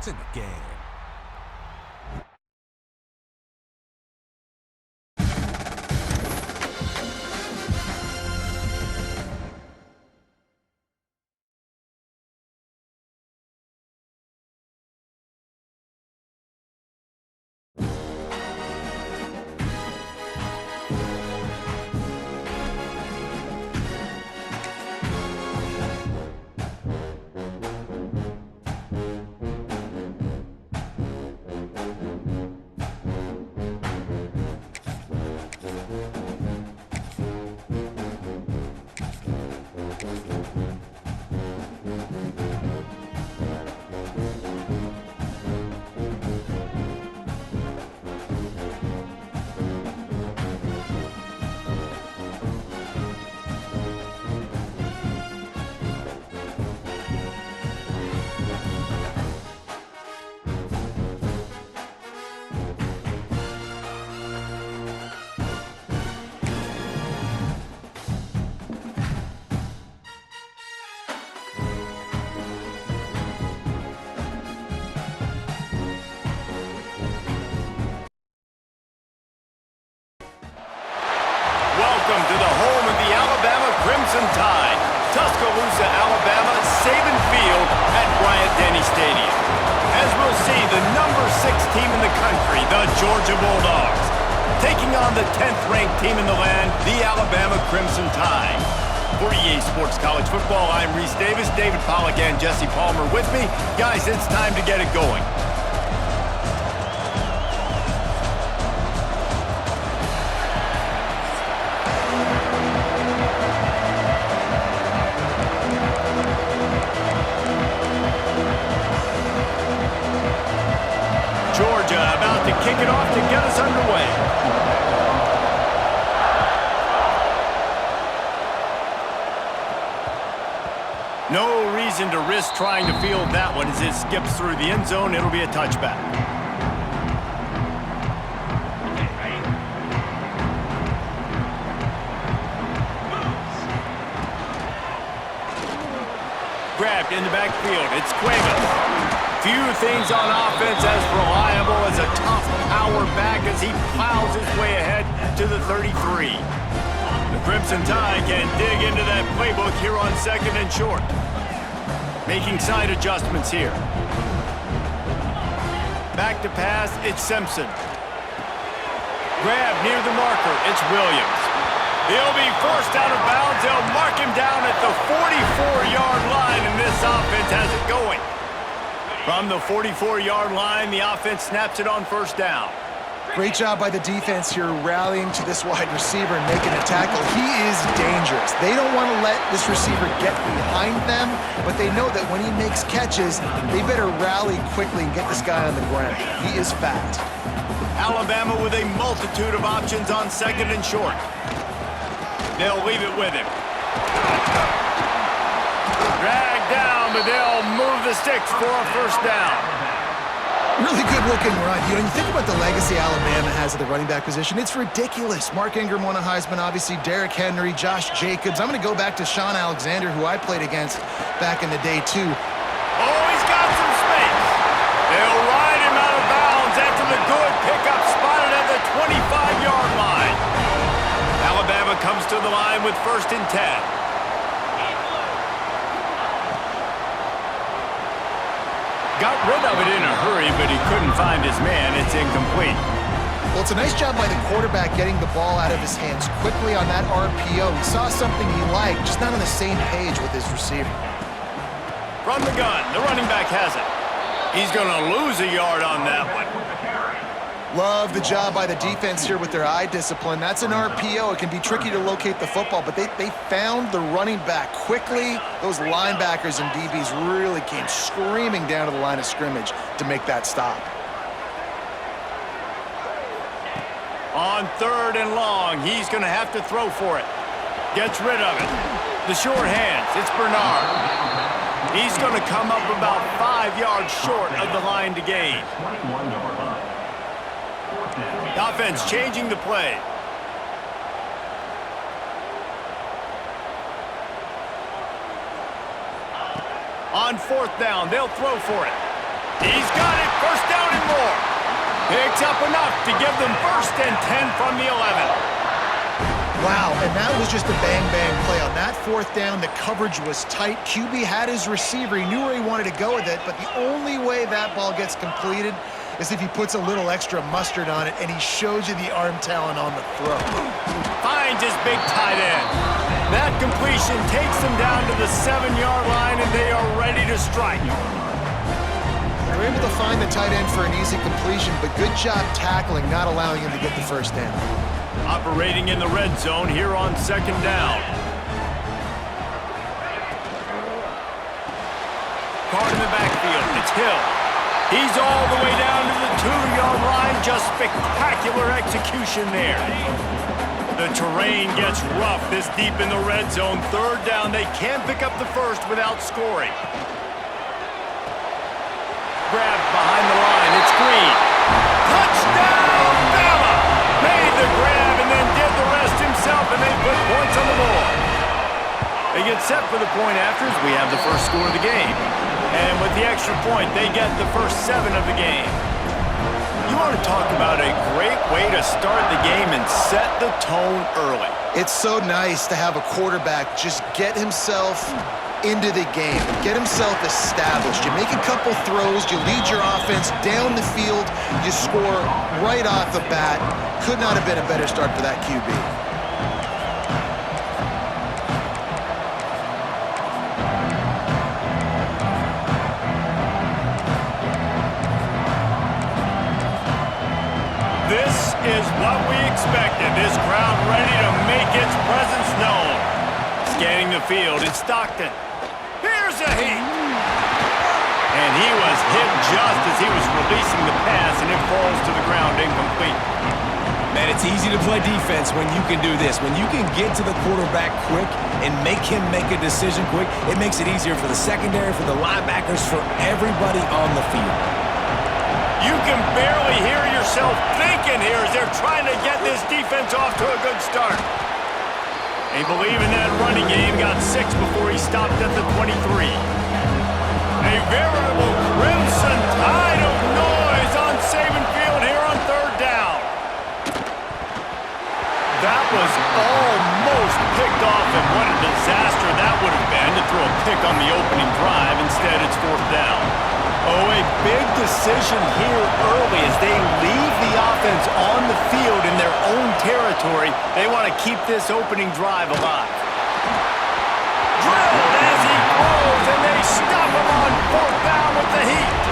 It's in the game. Welcome to the home of the Alabama Crimson Tide, Tuscaloosa, Alabama, Saban Field at Bryant-Denny Stadium. As we'll see, the number 6 team in the country, the Georgia Bulldogs, taking on the 10th-ranked team in the land, the Alabama Crimson Tide. For EA Sports College Football, I'm Reese Davis, David Pollack and Jesse Palmer with me. Guys, it's time to get it going. Georgia about to kick it off to get us underway. No reason to risk trying to field that one as it skips through the end zone. It'll be a touchback. Grabbed in the backfield. It's Cuevas. Few things on offense as reliable as a tough power back as he plows his way ahead to the 33. The Crimson Tide can dig into that playbook here on 2nd and short. Making side adjustments here. Back to pass, it's Simpson. Grab near the marker, it's Williams. He'll be forced out of bounds. They'll mark him down at the 44-yard line, and this offense has it going. From the 44-yard line, the offense snaps it on 1st down. Great job by the defense here rallying to this wide receiver and making a tackle. He is dangerous. They don't want to let this receiver get behind them, but they know that when he makes catches, they better rally quickly and get this guy on the ground. He is fast. Alabama with a multitude of options on 2nd and short. They'll leave it with him. Dragged down, but they'll move the sticks for a 1st down. Really good looking run. You think about the legacy Alabama has at the running back position. It's ridiculous. Mark Ingram won a Heisman, obviously. Derrick Henry, Josh Jacobs. I'm going to go back to Sean Alexander, who I played against back in the day, too. Oh, he's got some space. They'll ride him out of bounds after the good pickup spotted at the 25-yard line. Alabama comes to the line with 1st and 10. Got rid of it in a hurry, but he couldn't find his man. It's incomplete. Well, it's a nice job by the quarterback getting the ball out of his hands quickly on that RPO. He saw something he liked, just not on the same page with his receiver. From the gun, the running back has it. He's going to lose a yard on that one. Love the job by the defense here with their eye discipline. That's an RPO. It can be tricky to locate the football, but they found the running back quickly. Those linebackers and DBs really came screaming down to the line of scrimmage to make that stop. On 3rd and long, he's going to have to throw for it. Gets rid of it. The short hands, it's Bernard. He's going to come up about 5 yards short of the line to gain. The offense changing the play. On 4th down, they'll throw for it. He's got it. First down and more. Picks up enough to give them 1st and 10 from the 11. Wow, and that was just a bang-bang play. On that 4th down, the coverage was tight. QB had his receiver. He knew where he wanted to go with it, but the only way that ball gets completed is if he puts a little extra mustard on it, and he shows you the arm talent on the throw. Finds his big tight end. That completion takes them down to the 7-yard line, and they are ready to strike. They were able to find the tight end for an easy completion, but good job tackling, not allowing him to get the 1st down. Operating in the red zone here on 2nd down. Card in the backfield. It's Hill. He's all the way down to the 2-yard line. Just spectacular execution there. The terrain gets rough this deep in the red zone. 3rd down. They can't pick up the 1st without scoring. Grabbed behind the line. It's Green. Touchdown, Bama! Made the grab and then did the rest himself, and they put points on the board. They get set for the point afters. We have the 1st score of the game. And with the extra point, they get the first 7 of the game. You want to talk about a great way to start the game and set the tone early. It's so nice to have a quarterback just get himself into the game, get himself established. You make a couple throws, you lead your offense down the field, you score right off the bat. Could not have been a better start for that QB. This is what we expected. This crowd ready to make its presence known. Scanning the field, it's Stockton. Here's a heat. And he was hit just as he was releasing the pass, and it falls to the ground incomplete. Man, it's easy to play defense when you can do this. When you can get to the quarterback quick and make him make a decision quick, it makes it easier for the secondary, for the linebackers, for everybody on the field. You can barely hear yourself thinking here as they're trying to get this defense off to a good start. They believe in that running game, got 6 before he stopped at the 23. A veritable crimson tide of noise on Saban Field here on 3rd down. That was almost picked off, and what a disaster that would have been to throw a pick on the opening drive. Instead, it's 4th down. Oh, a big decision here early as they leave the offense on the field in their own territory. They want to keep this opening drive alive. Drilled as he throws, and they stop him on 4th down with the heat.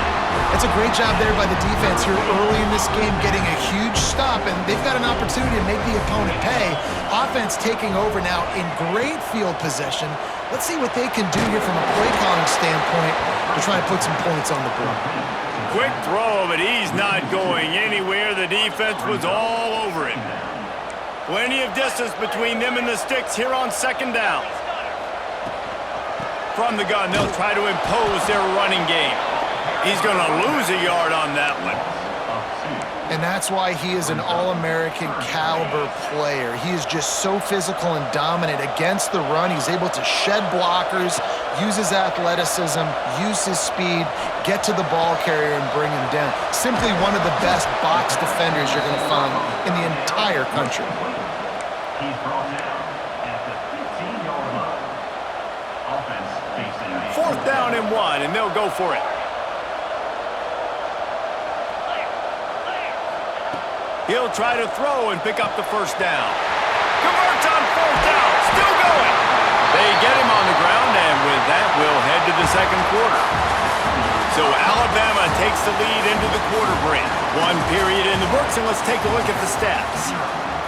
It's a great job there by the defense here early in this game, getting a huge stop, and they've got an opportunity to make the opponent pay. Offense taking over now in great field possession. Let's see what they can do here from a play calling standpoint to try and put some points on the board. Quick throw, but he's not going anywhere. The defense was all over him. Plenty of distance between them and the sticks here on 2nd down. From the gun, they'll try to impose their running game. He's going to lose a yard on that one. And that's why he is an All-American caliber player. He is just so physical and dominant against the run. He's able to shed blockers, use his athleticism, use his speed, get to the ball carrier and bring him down. Simply one of the best box defenders you're going to find in the entire country. He's brought down at the 15-yard line. Offense facing 4th down and 1, and they'll go for it. He'll try to throw and pick up the 1st down. Converts on 4th down, still going. They get him on the ground, and with that, we'll head to the 2nd quarter. So Alabama takes the lead into the quarter break. 1 period in the books, and let's take a look at the stats.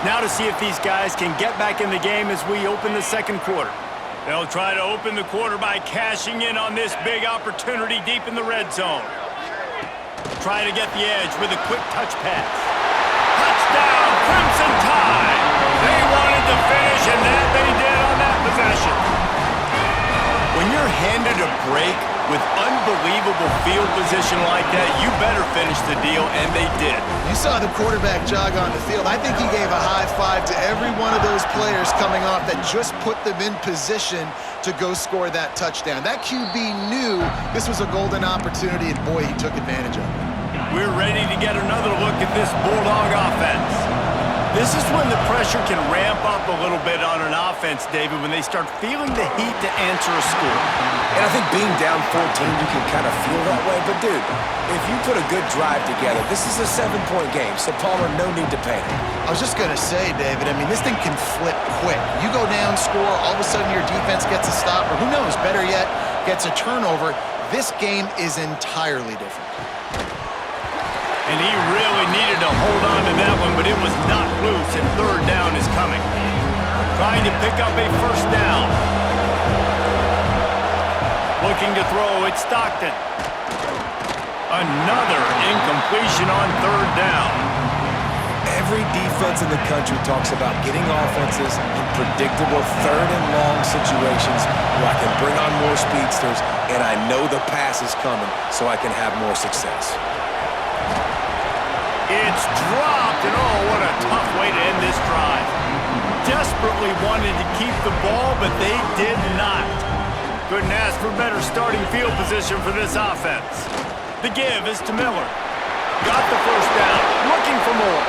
Now to see if these guys can get back in the game as we open the 2nd quarter. They'll try to open the quarter by cashing in on this big opportunity deep in the red zone. Try to get the edge with a quick touch pass. Touchdown, Crimson Tide! They wanted to finish, and that they did on that possession. When you're handed a break, With unbelievable field position like that, you better finish the deal, and they did. You saw the quarterback jog on the field. I think he gave a high five to every one of those players coming off that just put them in position to go score that touchdown. That QB knew this was a golden opportunity, and boy, he took advantage of it. We're ready to get another look at this Bulldog offense. This is when the pressure can ramp up a little bit on an offense, David, when they start feeling the heat to answer a score. And I think being down 14, you can kind of feel that way. But, dude, if you put a good drive together, this is a 7-point game, so Palmer, no need to panic. I was just going to say, David, I mean, this thing can flip quick. You go down, score, all of a sudden your defense gets a stop, or who knows, better yet, gets a turnover. This game is entirely different. And he really needed to hold on to that one, but it was not loose, and third down is coming. Trying to pick up a first down. Looking to throw, it's Stockton. Another incompletion on third down. Every defense in the country talks about getting offenses in predictable third and long situations where I can bring on more speedsters, and I know the pass is coming, so I can have more success. It's dropped, and oh, what a tough way to end this drive. Desperately wanted to keep the ball, but they did not. Couldn't ask for better starting field position for this offense. The give is to Miller. Got the first down, looking for more.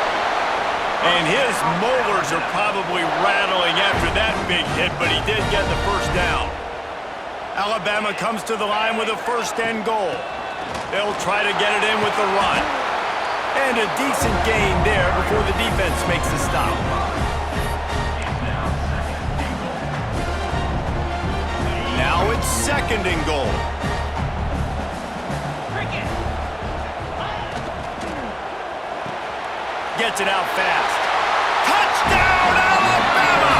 And his molars are probably rattling after that big hit, but he did get the first down. Alabama comes to the line with a first and goal. They'll try to get it in with the run. And a decent gain there before the defense makes the stop. Now it's second and goal. Gets it out fast. Touchdown, Alabama!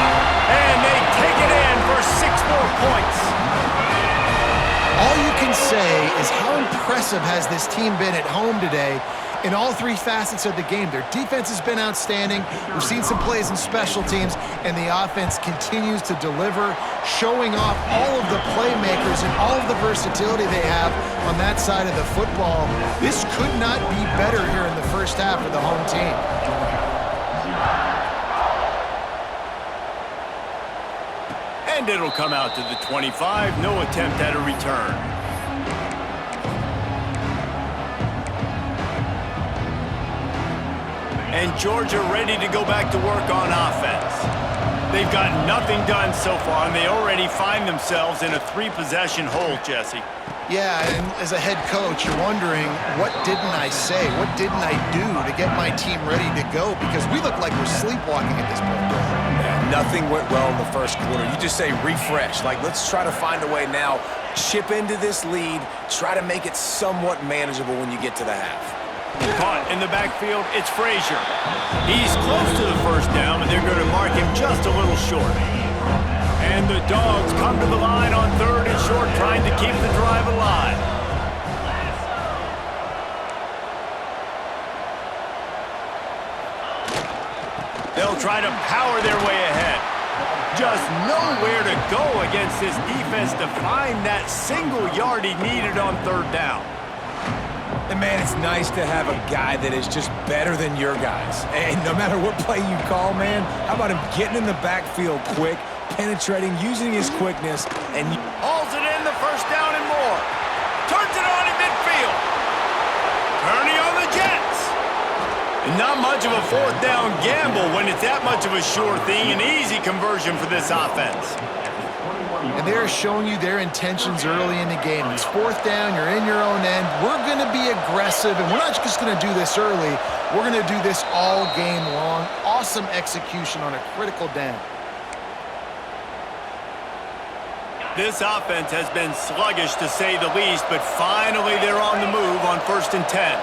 And they take it in for 6 more points. All you can say is how impressive has this team been at home today in all three facets of the game. Their defense has been outstanding. We've seen some plays in special teams, and the offense continues to deliver, showing off all of the playmakers and all of the versatility they have on that side of the football. This could not be better here in the first half for the home team. And it'll come out to the 25. No attempt at a return. And Georgia ready to go back to work on offense. They've got nothing done so far, and they already find themselves in a 3-possession hole, Jesse. Yeah, and as a head coach, you're wondering, what didn't I say? What didn't I do to get my team ready to go? Because we look like we're sleepwalking at this point. Yeah, nothing went well in the first quarter. You just say refresh. Like, let's try to find a way now, chip into this lead, try to make it somewhat manageable when you get to the half. Caught in the backfield, it's Frazier. He's close to the first down, but they're going to mark him just a little short. And the Dogs come to the line on third and short, trying to keep the drive alive. They'll try to power their way ahead. Just nowhere to go against this defense to find that single yard he needed on third down. And, man, it's nice to have a guy that is just better than your guys. And no matter what play you call, man, how about him getting in the backfield quick, penetrating, using his quickness, and hauls it in, the first down and more. Turns it on in midfield. Turning on the Jets. And not much of a fourth down gamble when it's that much of a sure thing, an easy conversion for this offense. And they're showing you their intentions early in the game. It's fourth down, you're in your own end. We're going to be aggressive, and we're not just going to do this early. We're going to do this all game long. Awesome execution on a critical down. This offense has been sluggish to say the least, but finally they're on the move on 1st and 10.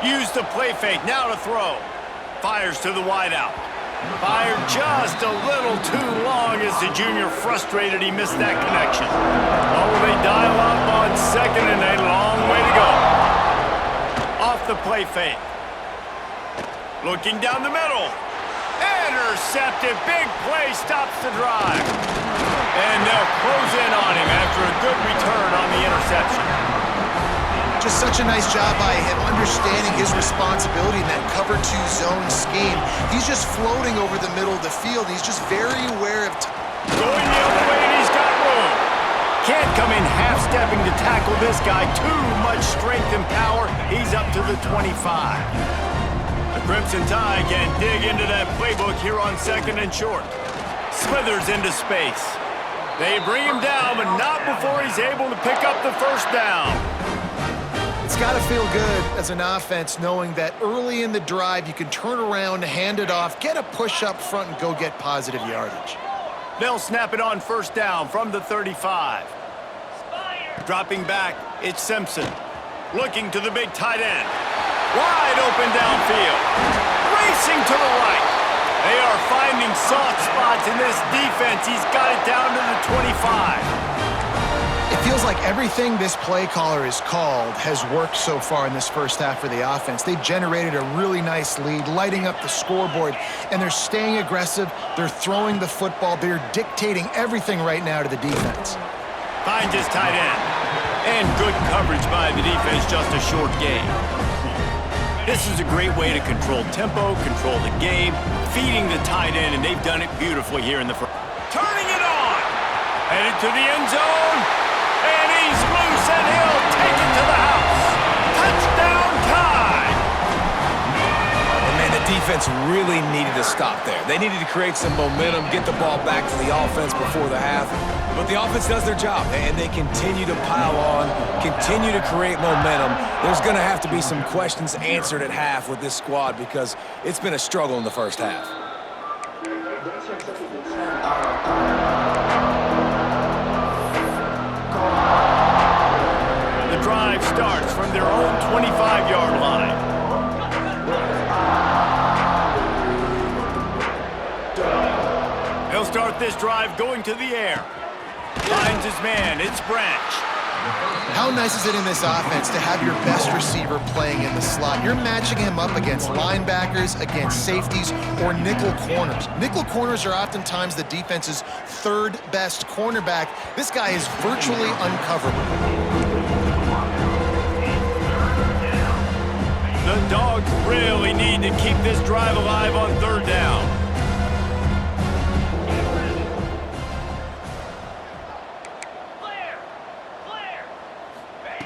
Use the play fake, now to throw. Fires to the wideout. Fired just a little too long as the junior frustrated he missed that connection. Oh, they dial up on second and a long way to go. Off the play fake. Looking down the middle. Intercepted. Big play stops the drive. And they'll close in on him after a good return on the interception. Just such a nice job by him understanding his responsibility in that cover 2 zone scheme. He's just floating over the middle of the field. He's just very aware of... Going the other way, and he's got room. Can't come in half-stepping to tackle this guy. Too much strength and power. He's up to the 25. The Crimson Tide can dig into that playbook here on 2nd and short. Slithers into space. They bring him down, but not before he's able to pick up the first down. It's got to feel good as an offense knowing that early in the drive you can turn around, hand it off, get a push up front, and go get positive yardage. They'll snap it on first down from the 35. Dropping back, it's Simpson. Looking to the big tight end. Wide open downfield. Racing to the right. They are finding soft spots in this defense. He's got it down to the 25. It feels like everything this play caller has called has worked so far in this first half for the offense. They've generated a really nice lead, lighting up the scoreboard, and they're staying aggressive. They're throwing the football. They're dictating everything right now to the defense. Finds his tight end. And good coverage by the defense, just a short gain. This is a great way to control tempo, control the game, feeding the tight end, and they've done it beautifully here in the first. Turning it on! Headed to the end zone. And he's loose, and he'll take it to the house. Touchdown Tide! And man, the defense really needed to stop there. They needed to create some momentum, get the ball back to the offense before the half. But the offense does their job, and they continue to pile on, continue to create momentum. There's going to have to be some questions answered at half with this squad because it's been a struggle in the first half. The drive starts from their own 25-yard line. They'll start this drive going to the air. Finds his man, it's Branch. How nice is it in this offense to have your best receiver playing in the slot? You're matching him up against linebackers, against safeties, or nickel corners. Nickel corners are oftentimes the defense's third best cornerback. This guy is virtually uncoverable. The Dogs really need to keep this drive alive on third down.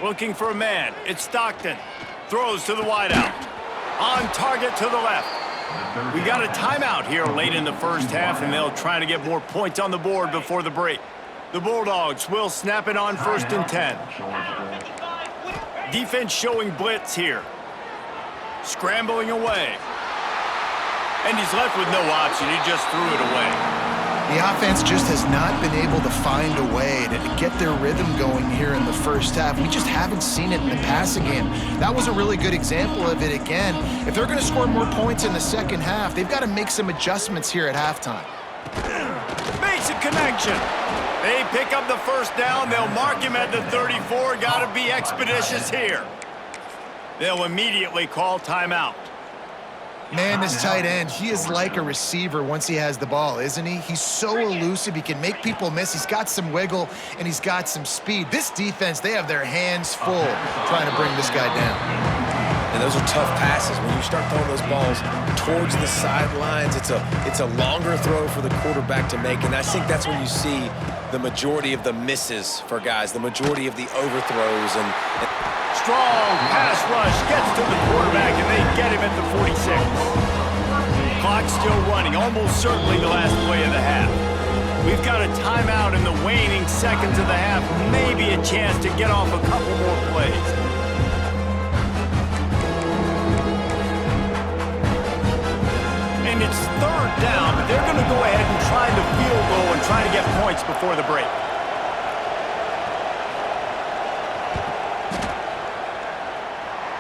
Looking for a man. It's Stockton. Throws to the wideout. On target to the left. We got a timeout here late in the first half, and they'll try to get more points on the board before the break. The Bulldogs will snap it on 1st and 10. Defense showing blitz here. Scrambling away. And he's left with no option. He just threw it away. The offense just has not been able to find a way to get their rhythm going here in the first half. We just haven't seen it in the passing game. That was a really good example of it again. If they're going to score more points in the second half, they've got to make some adjustments here at halftime. Makes a connection. They pick up the first down. They'll mark him at the 34. Got to be expeditious here. They'll immediately call timeout. Man, this tight end, he is like a receiver once he has the ball, isn't he? He's so elusive. He can make people miss. He's got some wiggle, and he's got some speed. This defense, they have their hands full trying to bring this guy down. And those are tough passes. When you start throwing those balls towards the sidelines, it's a longer throw for the quarterback to make, and I think that's when you see the majority of the misses for guys, the majority of the overthrows. And Strong pass rush gets to the quarterback, and they get him at the 46. Clock still running, almost certainly the last play of the half. We've got a timeout in the waning seconds of the half, maybe a chance to get off a couple more plays. And it's third down, but they're going to go ahead and try the field goal and try to get points before the break.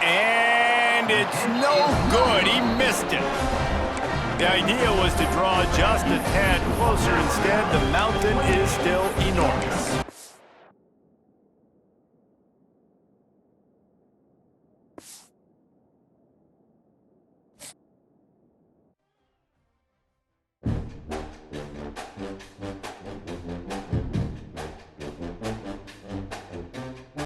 And it's no good. He missed it. The idea was to draw just a tad closer. Instead, the mountain is still enormous.